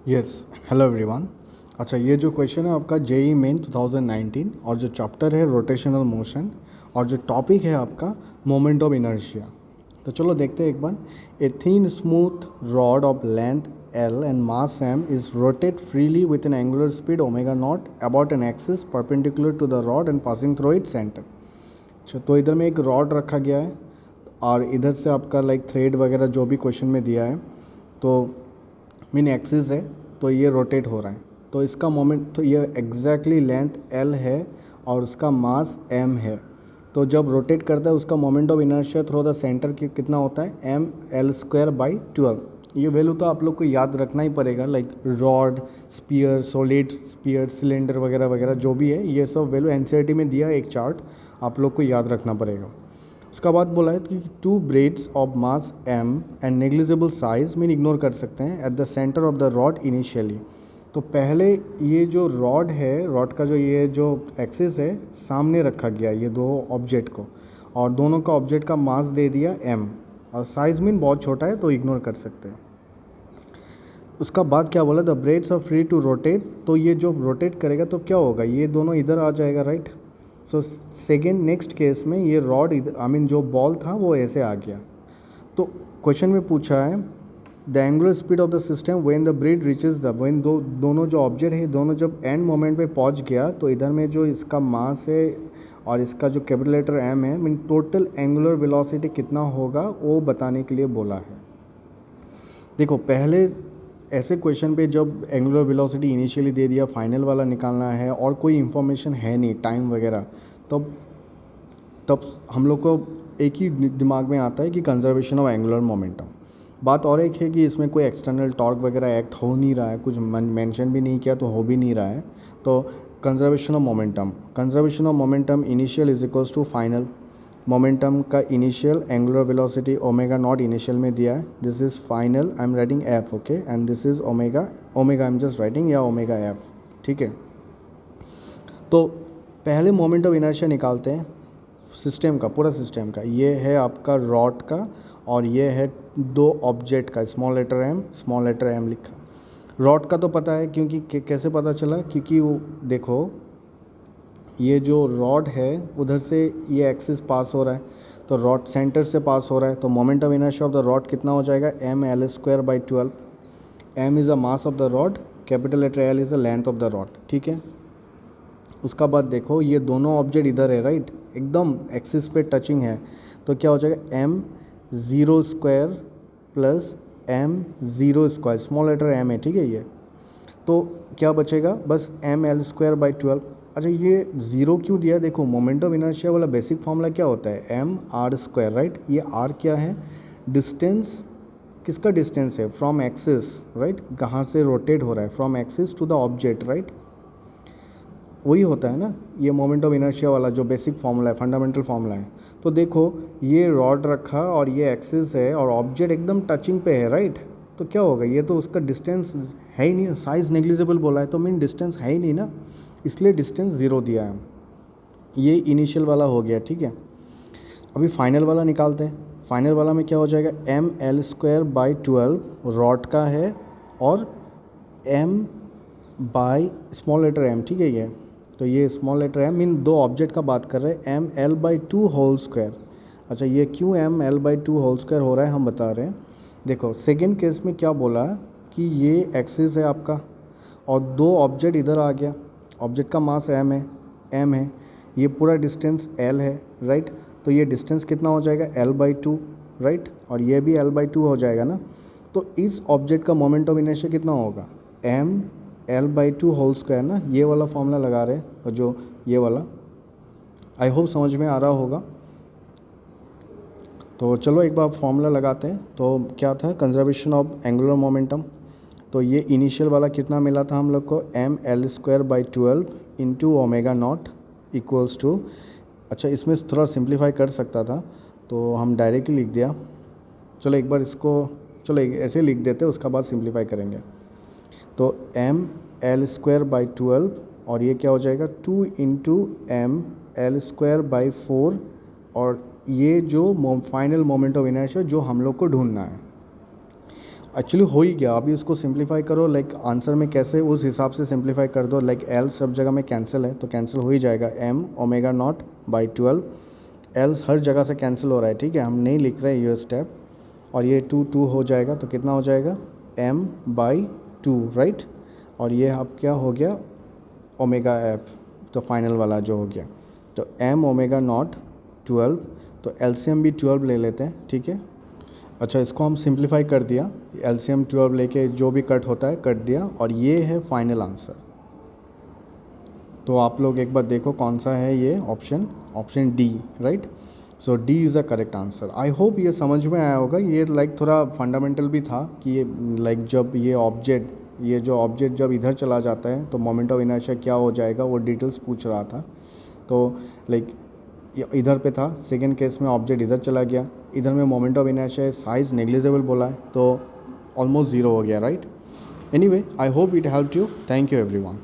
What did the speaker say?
Yes, hello everyone. अच्छा, ये जो क्वेश्चन है आपका जेई मेन 2019 और जो चैप्टर है रोटेशनल मोशन और जो टॉपिक है आपका मोमेंट ऑफ इनर्शिया। तो चलो देखते हैं एक बार। A thin smooth rod of length L and mass M is rotate freely with an angular speed omega naught about an axis perpendicular to the rod and passing through it centre. अच्छा, तो इधर में एक rod रखा गया है और इधर से आपका लाइक थ्रेड वगैरह जो भी क्वेश्चन में दिया है, तो मीन एक्सिस है, तो ये रोटेट हो रहा है। तो इसका मोमेंट, तो ये एग्जैक्टली लेंथ एल है और उसका मास एम है। तो जब रोटेट करता है उसका moment of inertia through the centre की कितना होता है, एम एल स्क्वायर बाई 12। ये वैल्यू तो आप लोग को याद रखना ही पड़ेगा, like rod, sphere, solid sphere, cylinder वगैरह वगैरह जो भी है, ये सब वैल्यू एनसीईआरटी में दिया है एक चार्ट, आप लोग को याद रखना पड़ेगा। उसका बाद बोला है कि two beads of mass M and negligible size mean ignore कर सकते हैं at the centre of the rod initially. तो पहले ये जो रॉड है, रॉड का जो ये जो एक्सिस है, सामने रखा गया ये दो ऑब्जेक्ट को, और दोनों का ऑब्जेक्ट का मास दे दिया एम, और साइज मीन बहुत छोटा है तो इग्नोर कर सकते हैं। उसका बाद क्या बोला, the beads are free to rotate. तो ये जो रोटेट करेगा तो क्या होगा, ये दोनों इधर आ जाएगा, right. So second next case में ये रॉड आई मीन जो बॉल था वो ऐसे आ गया। तो क्वेश्चन में पूछा है the angular speed of the system when the bread reaches the, when दोनों जो ऑब्जेक्ट है दोनों जब एंड मोमेंट पे पहुंच गया, तो इधर में जो इसका मास है और इसका जो कैपिटल लेटर एम है, मीन टोटल एंगुलर वेलोसिटी कितना होगा वो बताने के लिए बोला है। देखो, पहले ऐसे क्वेश्चन पे जब एंगुलर वेलोसिटी इनिशियली दे दिया, फाइनल वाला निकालना है और कोई इन्फॉर्मेशन है नहीं, टाइम वगैरह, तब तब हम लोग को एक ही दिमाग में आता है कि कंजर्वेशन ऑफ एंगुलर मोमेंटम। बात और एक है कि इसमें कोई एक्सटर्नल टॉर्क वगैरह एक्ट हो नहीं रहा है, कुछ मेंशन भी नहीं किया तो हो भी नहीं रहा है। तो conservation of momentum initial is equals to final. Momentum का initial angular velocity omega naught initial में दिया है, this is final, I am writing F, okay, and this is omega, omega I am just writing, या omega F, ठीक है। तो पहले moment of inertia निकालते हैं सिस्टम का, पूरा सिस्टम का। ये है आपका रॉड का और ये है दो ऑब्जेक्ट का, स्मॉल लेटर एम लिखा। रॉड का तो पता है, क्योंकि कैसे पता चला, क्योंकि वो देखो ये जो रॉड है उधर से ये एक्सिस पास हो रहा है, तो रॉड सेंटर से पास हो रहा है, तो moment of inertia of the rod कितना हो जाएगा, M L square by 12। M is a mass of the rod, capital letter L is the length of the rod, ठीक है। उसका बाद देखो ये दोनों ऑब्जेक्ट इधर है, राइट, एकदम एक्सिस पे टचिंग है, तो क्या हो जाएगा, M zero square plus M zero square, small letter M है, ठीक है। ये तो क्या बचेगा, बस एम एल स्क्वायर बाई 12। अच्छा, ये ज़ीरो क्यों दिया, देखो मोमेंट ऑफ इनर्शिया वाला बेसिक फॉर्मूला क्या होता है, एम आर स्क्वायर, राइट। ये आर क्या है, डिस्टेंस, किसका डिस्टेंस है, फ्रॉम एक्सिस, राइट, कहाँ से रोटेट हो रहा है, from axis to the object, right, वही होता है ना ये मोमेंट ऑफ इनर्शिया वाला जो बेसिक फार्मूला है, फंडामेंटल फार्मूला है। तो देखो ये रॉड रखा और ये एक्सिस है और ऑब्जेक्ट एकदम टचिंग पे है, राइट, तो क्या होगा, ये तो उसका डिस्टेंस है ही नहीं, साइज़ नेग्लिजिबल बोला है, तो मीन डिस्टेंस है ही नहीं ना, इसलिए डिस्टेंस ज़ीरो दिया है। ये इनिशियल वाला हो गया, ठीक है। अभी फाइनल वाला निकालते हैं। फाइनल वाला में क्या हो जाएगा, M L square by 12 rod का है और M by small letter M, ठीक है। ये तो ये स्मॉल लेटर एम मीन दो ऑब्जेक्ट का बात कर रहे हैं, M L by 2 whole square. अच्छा, ये क्यों M L by 2 whole square हो रहा है हम बता रहे हैं। देखो सेकेंड केस में क्या बोला कि ये एक्सिस है आपका और दो ऑब्जेक्ट इधर आ गया, ऑब्जेक्ट का मास एम है, ये पूरा डिस्टेंस एल है, राइट। तो ये डिस्टेंस कितना हो जाएगा, एल बाई 2, राइट, और ये भी एल बाई 2 हो जाएगा ना। तो इस ऑब्जेक्ट का मोमेंट ऑफ इनर्शिया कितना होगा, M L by 2 whole square ना, ये वाला फॉर्मूला लगा रहे हैं, और जो ये वाला, आई होप समझ में आ रहा होगा। तो चलो एक बार फॉर्मूला लगाते हैं। तो क्या था, कंजर्वेशन ऑफ एंगुलर मोमेंटम। तो ये इनिशियल वाला कितना मिला था हम लोग को, M L square by 12 into omega not equals to, अच्छा इसमें थोड़ा सिंप्लीफाई कर सकता था तो हम डायरेक्टली लिख दिया। चलो एक बार इसको, चलो ऐसे लिख देते, उसका बाद सिंप्लीफाई करेंगे। तो एम एल स्क्वायर बाई 12 और ये क्या हो जाएगा, 2 into M L square by 4, और ये जो फाइनल मोमेंट ऑफ इनर्शिया जो हम लोग को ढूंढना है। एक्चुअली हो ही गया, अभी उसको सिंप्लीफाई करो, लाइक आंसर में कैसे उस हिसाब से सिंप्लीफाई कर दो, लाइक एल सब जगह में कैंसिल है तो कैंसिल हो ही जाएगा, M omega naught by 12, L हर जगह से कैंसिल हो रहा है, ठीक है, हम नहीं लिख रहे ये स्टेप, और ये 2 हो जाएगा तो कितना हो जाएगा, एम बाई 2, राइट, और ये अब क्या हो गया, ओमेगा एफ, तो फाइनल वाला जो हो गया, तो एम ओमेगा नॉट 12, तो एलसीएम भी 12 ले लेते हैं, ठीक है। अच्छा, इसको हम सिंप्लीफाई कर दिया, एलसीएम 12 लेके जो भी कट होता है कट दिया, और ये है फाइनल आंसर। तो आप लोग एक बार देखो कौन सा है ये option D, right. So D is the correct answer. I hope ये समझ में आया होगा, ये लाइक थोड़ा फंडामेंटल भी था कि ये लाइक जब ये जो ऑब्जेक्ट जब इधर चला जाता है तो मोमेंट ऑफ इनर्शिया क्या हो जाएगा, वो डिटेल्स पूछ रहा था। तो लाइक इधर पे था, सेकेंड केस में ऑब्जेक्ट इधर चला गया, इधर में moment of inertia size negligible बोला है तो ऑलमोस्ट ज़ीरो हो गया, right. Anyway, I hope it helped you. Thank you everyone.